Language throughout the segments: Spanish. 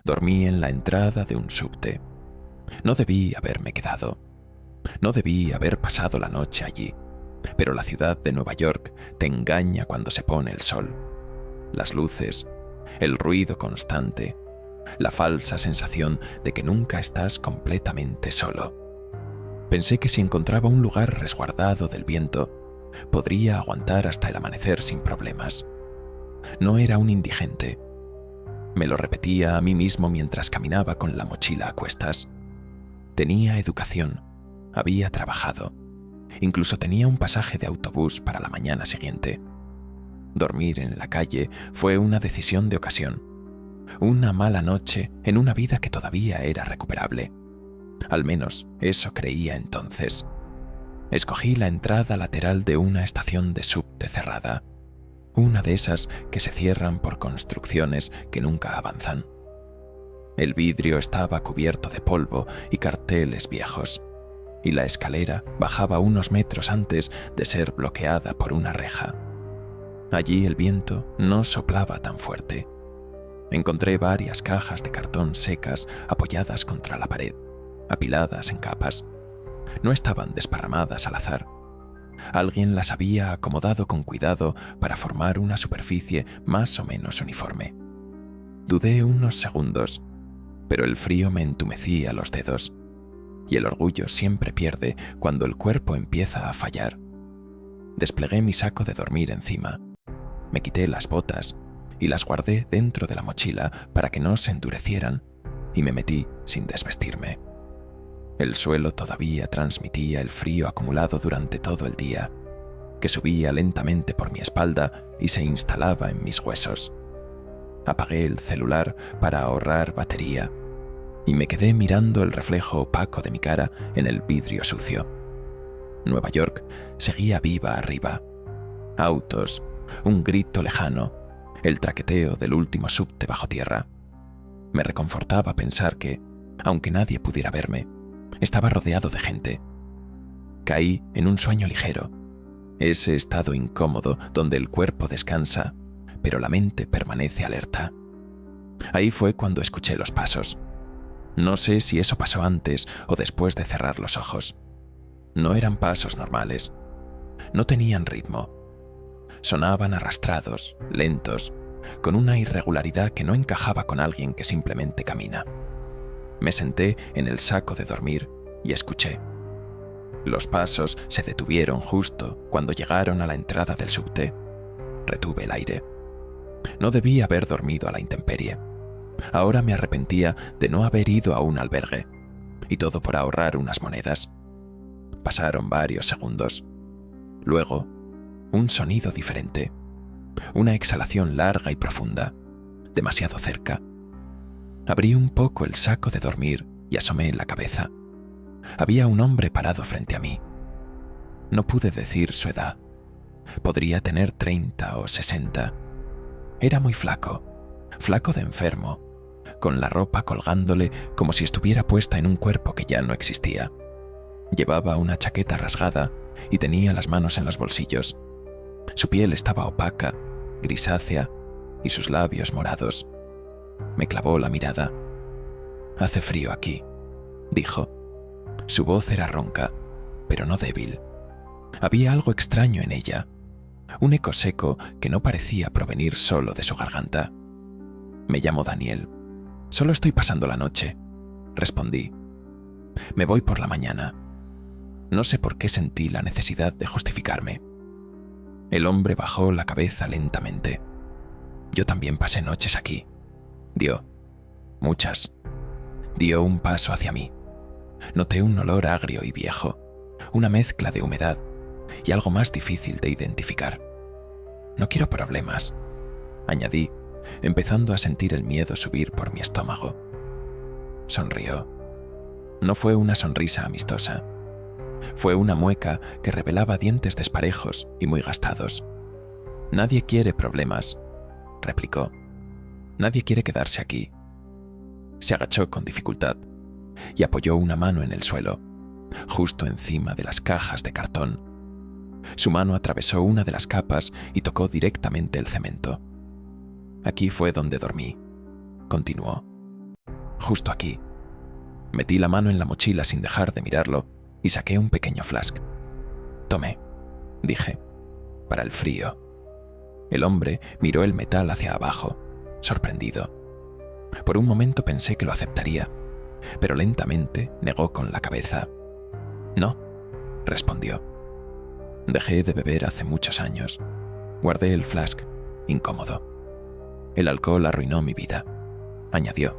Dormí en la entrada de un subte. No debí haberme quedado. No debí haber pasado la noche allí. Pero la ciudad de Nueva York te engaña cuando se pone el sol. Las luces, el ruido constante, la falsa sensación de que nunca estás completamente solo. Pensé que si encontraba un lugar resguardado del viento, podría aguantar hasta el amanecer sin problemas. No era un indigente. Me lo repetía a mí mismo mientras caminaba con la mochila a cuestas. Tenía educación, había trabajado, incluso tenía un pasaje de autobús para la mañana siguiente. Dormir en la calle fue una decisión de ocasión, una mala noche en una vida que todavía era recuperable. Al menos eso creía entonces. Escogí la entrada lateral de una estación de subte cerrada, una de esas que se cierran por construcciones que nunca avanzan. El vidrio estaba cubierto de polvo y carteles viejos, y la escalera bajaba unos metros antes de ser bloqueada por una reja. Allí el viento no soplaba tan fuerte. Encontré varias cajas de cartón secas apoyadas contra la pared, apiladas en capas. No estaban desparramadas al azar. Alguien las había acomodado con cuidado para formar una superficie más o menos uniforme. Dudé unos segundos, pero el frío me entumecía los dedos, y el orgullo siempre pierde cuando el cuerpo empieza a fallar. Desplegué mi saco de dormir encima, me quité las botas y las guardé dentro de la mochila para que no se endurecieran, y me metí sin desvestirme. El suelo todavía transmitía el frío acumulado durante todo el día, que subía lentamente por mi espalda y se instalaba en mis huesos. Apagué el celular para ahorrar batería y me quedé mirando el reflejo opaco de mi cara en el vidrio sucio. Nueva York seguía viva arriba. Autos, un grito lejano, el traqueteo del último subte bajo tierra. Me reconfortaba pensar que, aunque nadie pudiera verme, estaba rodeado de gente. Caí en un sueño ligero, ese estado incómodo donde el cuerpo descansa, pero la mente permanece alerta. Ahí fue cuando escuché los pasos. No sé si eso pasó antes o después de cerrar los ojos. No eran pasos normales. No tenían ritmo. Sonaban arrastrados, lentos, con una irregularidad que no encajaba con alguien que simplemente camina. Me senté en el saco de dormir y escuché. Los pasos se detuvieron justo cuando llegaron a la entrada del subte. Retuve el aire. No debí haber dormido a la intemperie. Ahora me arrepentía de no haber ido a un albergue, y todo por ahorrar unas monedas. Pasaron varios segundos. Luego, un sonido diferente. Una exhalación larga y profunda, demasiado cerca. Abrí un poco el saco de dormir y asomé la cabeza. Había un hombre parado frente a mí. No pude decir su edad. Podría tener 30 o 60. Era muy flaco, flaco de enfermo, con la ropa colgándole como si estuviera puesta en un cuerpo que ya no existía. Llevaba una chaqueta rasgada y tenía las manos en los bolsillos. Su piel estaba opaca, grisácea, y sus labios morados. Me clavó la mirada. «Hace frío aquí», dijo. Su voz era ronca, pero no débil. Había algo extraño en ella, un eco seco que no parecía provenir solo de su garganta. «Me llamo Daniel. Solo estoy pasando la noche», respondí. «Me voy por la mañana». No sé por qué sentí la necesidad de justificarme. El hombre bajó la cabeza lentamente. «Yo también pasé noches aquí», dio. «Muchas». Dio un paso hacia mí. Noté un olor agrio y viejo, una mezcla de humedad y algo más difícil de identificar. «No quiero problemas», añadí, empezando a sentir el miedo subir por mi estómago. Sonrió. No fue una sonrisa amistosa. Fue una mueca que revelaba dientes desparejos y muy gastados. «Nadie quiere problemas», replicó. «Nadie quiere quedarse aquí». Se agachó con dificultad y apoyó una mano en el suelo, justo encima de las cajas de cartón. Su mano atravesó una de las capas y tocó directamente el cemento. «Aquí fue donde dormí», continuó. justo aquí. Metí la mano en la mochila sin dejar de mirarlo y saqué un pequeño flask. «Tome», dije, «para el frío». El hombre miró el metal hacia abajo, sorprendido. Por un momento pensé que lo aceptaría, pero lentamente negó con la cabeza. «No», respondió. «Dejé de beber hace muchos años. Guardé el flask, incómodo. El alcohol arruinó mi vida», añadió,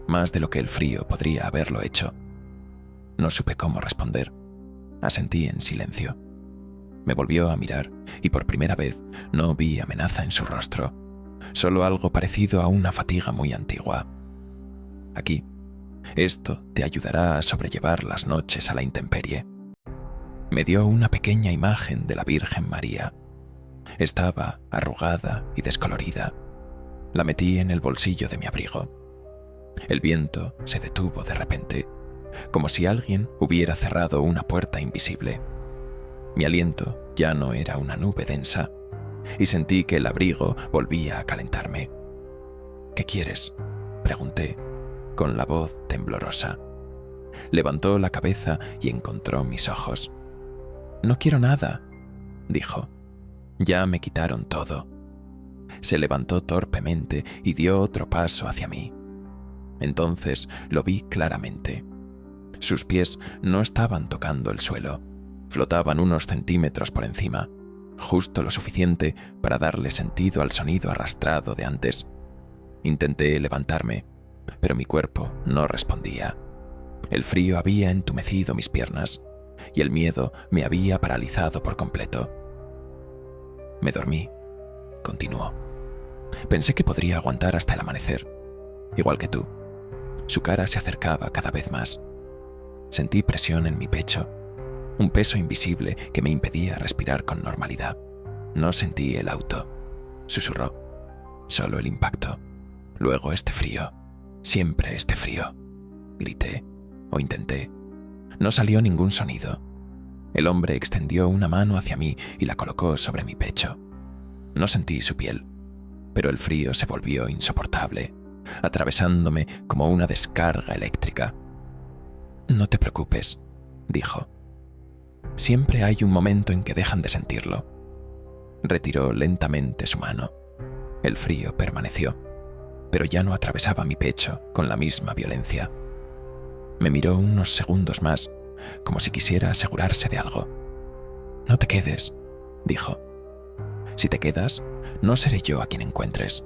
«más de lo que el frío podría haberlo hecho». No supe cómo responder. Asentí en silencio. Me volvió a mirar y por primera vez no vi amenaza en su rostro, solo algo parecido a una fatiga muy antigua. «Aquí, esto te ayudará a sobrellevar las noches a la intemperie». Me dio una pequeña imagen de la Virgen María. Estaba arrugada y descolorida. La metí en el bolsillo de mi abrigo. El viento se detuvo de repente, como si alguien hubiera cerrado una puerta invisible. Mi aliento ya no era una nube densa, y sentí que el abrigo volvía a calentarme. «¿Qué quieres?», pregunté, con la voz temblorosa. Levantó la cabeza y encontró mis ojos. «No quiero nada», dijo. «Ya me quitaron todo». Se levantó torpemente y dio otro paso hacia mí. Entonces lo vi claramente. Sus pies no estaban tocando el suelo, flotaban unos centímetros por encima, justo lo suficiente para darle sentido al sonido arrastrado de antes. Intenté levantarme, pero mi cuerpo no respondía. El frío había entumecido mis piernas y el miedo me había paralizado por completo. «Me dormí», continuó. «Pensé que podría aguantar hasta el amanecer, igual que tú». Su cara se acercaba cada vez más. Sentí presión en mi pecho, un peso invisible que me impedía respirar con normalidad. «No sentí el auto», susurró. «Solo el impacto. Luego este frío. Siempre este frío». Grité, o intenté. No salió ningún sonido. El hombre extendió una mano hacia mí y la colocó sobre mi pecho. No sentí su piel, pero el frío se volvió insoportable, atravesándome como una descarga eléctrica. «No te preocupes», dijo. «Siempre hay un momento en que dejan de sentirlo». Retiró lentamente su mano. El frío permaneció, pero ya no atravesaba mi pecho con la misma violencia. Me miró unos segundos más, como si quisiera asegurarse de algo. «No te quedes», dijo. «Si te quedas, no seré yo a quien encuentres».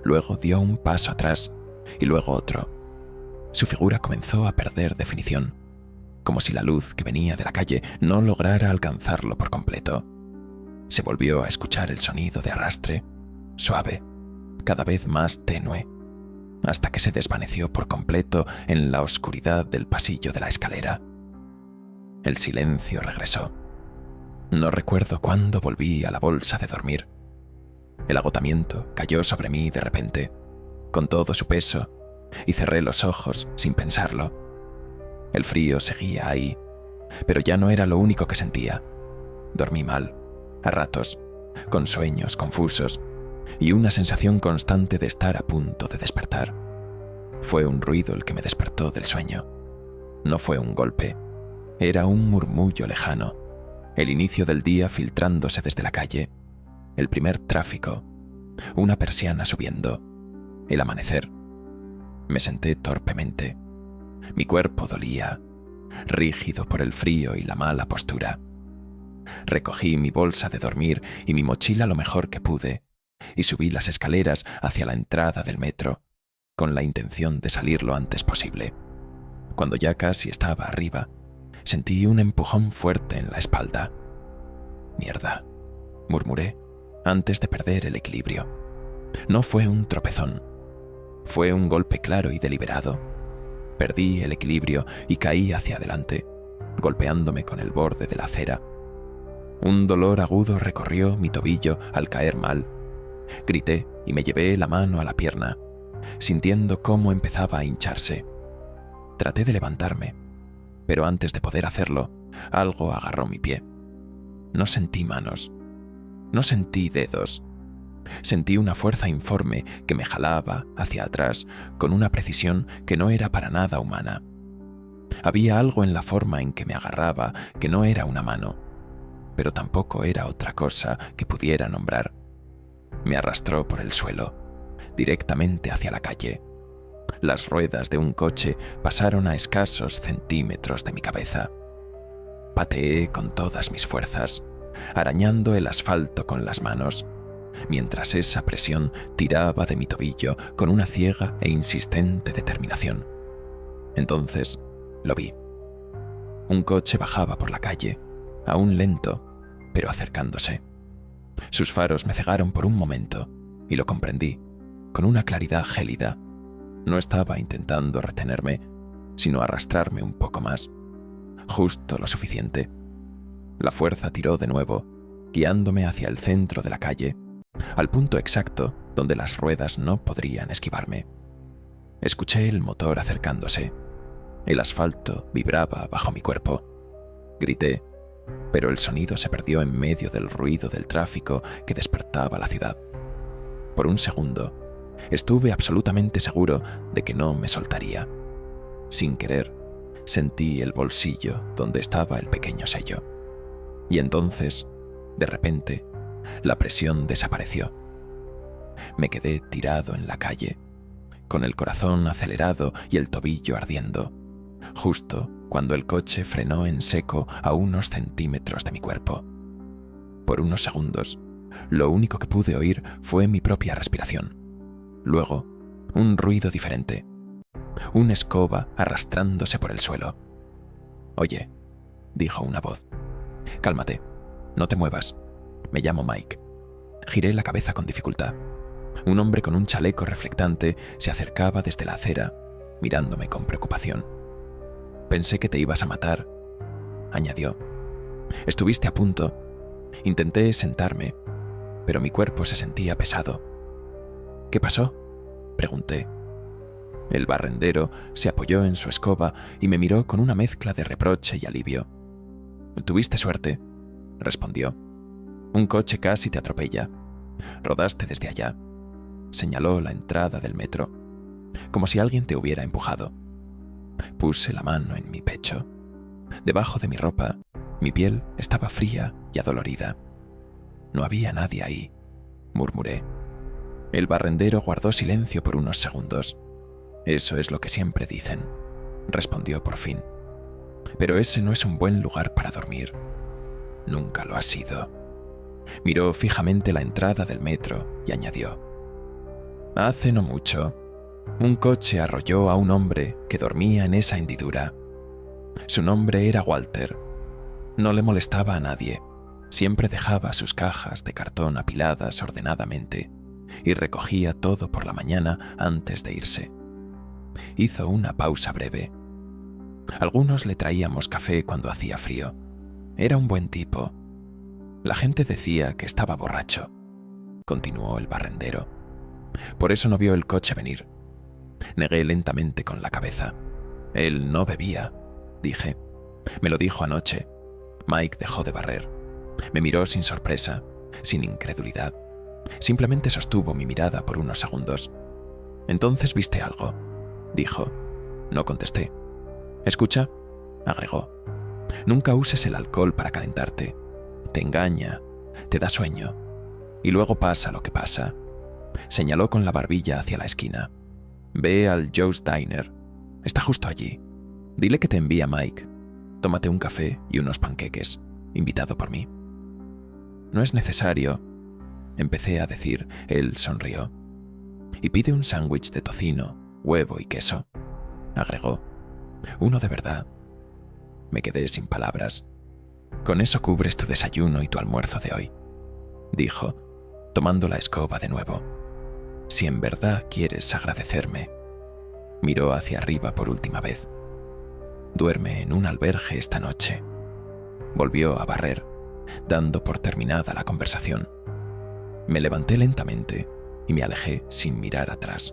Luego dio un paso atrás y luego otro. Su figura comenzó a perder definición, como si la luz que venía de la calle no lograra alcanzarlo por completo. Se volvió a escuchar el sonido de arrastre, suave, cada vez más tenue, hasta que se desvaneció por completo en la oscuridad del pasillo de la escalera. El silencio regresó. No recuerdo cuándo volví a la bolsa de dormir. El agotamiento cayó sobre mí de repente, con todo su peso, y cerré los ojos sin pensarlo. El frío seguía ahí, pero ya no era lo único que sentía. Dormí mal, a ratos, con sueños confusos, y una sensación constante de estar a punto de despertar. Fue un ruido el que me despertó del sueño. No fue un golpe, era un murmullo lejano, el inicio del día filtrándose desde la calle, el primer tráfico, una persiana subiendo, el amanecer. Me senté torpemente. Mi cuerpo dolía, rígido por el frío y la mala postura. Recogí mi bolsa de dormir y mi mochila lo mejor que pude, y subí las escaleras hacia la entrada del metro, con la intención de salir lo antes posible. Cuando ya casi estaba arriba, sentí un empujón fuerte en la espalda. «Mierda», murmuré, antes de perder el equilibrio. No fue un tropezón. Fue un golpe claro y deliberado. Perdí el equilibrio y caí hacia adelante, golpeándome con el borde de la acera. Un dolor agudo recorrió mi tobillo al caer mal. Grité y me llevé la mano a la pierna, sintiendo cómo empezaba a hincharse. Traté de levantarme, pero antes de poder hacerlo, algo agarró mi pie. No sentí manos, no sentí dedos, Sentí una fuerza informe que me jalaba hacia atrás con una precisión que no era para nada humana. Había algo en la forma en que me agarraba que no era una mano, pero tampoco era otra cosa que pudiera nombrar. Me arrastró por el suelo, directamente hacia la calle. Las ruedas de un coche pasaron a escasos centímetros de mi cabeza. Pateé con todas mis fuerzas, arañando el asfalto con las manos, mientras esa presión tiraba de mi tobillo con una ciega e insistente determinación. Entonces lo vi. Un coche bajaba por la calle, aún lento, pero acercándose. Sus faros me cegaron por un momento y lo comprendí, con una claridad gélida. No estaba intentando retenerme, sino arrastrarme un poco más, justo lo suficiente. La fuerza tiró de nuevo, guiándome hacia el centro de la calle, al punto exacto donde las ruedas no podrían esquivarme. Escuché el motor acercándose. El asfalto vibraba bajo mi cuerpo. Grité, pero el sonido se perdió en medio del ruido del tráfico que despertaba la ciudad. Por un segundo, estuve absolutamente seguro de que no me soltaría. Sin querer, sentí el bolsillo donde estaba el pequeño sello. Y entonces, de repente, la presión desapareció. Me quedé tirado en la calle, con el corazón acelerado y el tobillo ardiendo, justo cuando el coche frenó en seco a unos centímetros de mi cuerpo. Por unos segundos, lo único que pude oír fue mi propia respiración. Luego, un ruido diferente. Una escoba arrastrándose por el suelo. «Oye», dijo una voz. «Cálmate, no te muevas. Me llamo Mike». Giré la cabeza con dificultad. Un hombre con un chaleco reflectante se acercaba desde la acera, mirándome con preocupación. «Pensé que te ibas a matar», añadió. «Estuviste a punto. Intenté sentarme, pero mi cuerpo se sentía pesado». «¿Qué pasó?», pregunté. El barrendero se apoyó en su escoba y me miró con una mezcla de reproche y alivio. «Tuviste suerte», respondió. «Un coche casi te atropella. Rodaste desde allá». Señaló la entrada del metro, como si alguien te hubiera empujado. Puse la mano en mi pecho. Debajo de mi ropa, mi piel estaba fría y adolorida. «No había nadie ahí», murmuré. El barrendero guardó silencio por unos segundos. «Eso es lo que siempre dicen», respondió por fin. «Pero ese no es un buen lugar para dormir. Nunca lo ha sido». Miró fijamente la entrada del metro y añadió: «Hace no mucho, un coche arrolló a un hombre que dormía en esa hendidura. Su nombre era Walter. No le molestaba a nadie. Siempre dejaba sus cajas de cartón apiladas ordenadamente y recogía todo por la mañana antes de irse». Hizo una pausa breve. «Algunos le traíamos café cuando hacía frío. Era un buen tipo. La gente decía que estaba borracho», continuó el barrendero. «Por eso no vio el coche venir». Negué lentamente con la cabeza. «Él no bebía», dije. «Me lo dijo anoche». Mike dejó de barrer. Me miró sin sorpresa, sin incredulidad. Simplemente sostuvo mi mirada por unos segundos. «¿Entonces viste algo?», dijo. No contesté. «Escucha», agregó. «Nunca uses el alcohol para calentarte. Te engaña, te da sueño. Y luego pasa lo que pasa». Señaló con la barbilla hacia la esquina. «Ve al Joe's Diner. Está justo allí. Dile que te envía Mike. Tómate un café y unos panqueques, invitado por mí». «No es necesario», empecé a decir. Él sonrió. «Y pide un sándwich de tocino, huevo y queso», agregó. «Uno de verdad». Me quedé sin palabras. «Con eso cubres tu desayuno y tu almuerzo de hoy», dijo, tomando la escoba de nuevo. «Si en verdad quieres agradecerme». Miró hacia arriba por última vez. «Duerme en un albergue esta noche». Volvió a barrer, dando por terminada la conversación. Me levanté lentamente y me alejé sin mirar atrás.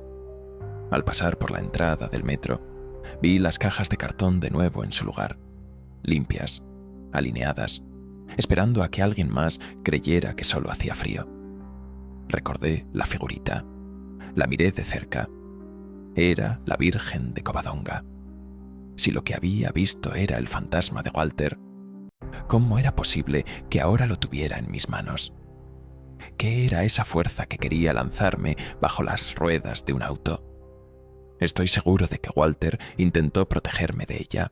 Al pasar por la entrada del metro, vi las cajas de cartón de nuevo en su lugar, limpias, alineadas, esperando a que alguien más creyera que solo hacía frío. Recordé la figurita. La miré de cerca. Era la Virgen de Covadonga. Si lo que había visto era el fantasma de Walter, ¿cómo era posible que ahora lo tuviera en mis manos? ¿Qué era esa fuerza que quería lanzarme bajo las ruedas de un auto? Estoy seguro de que Walter intentó protegerme de ella,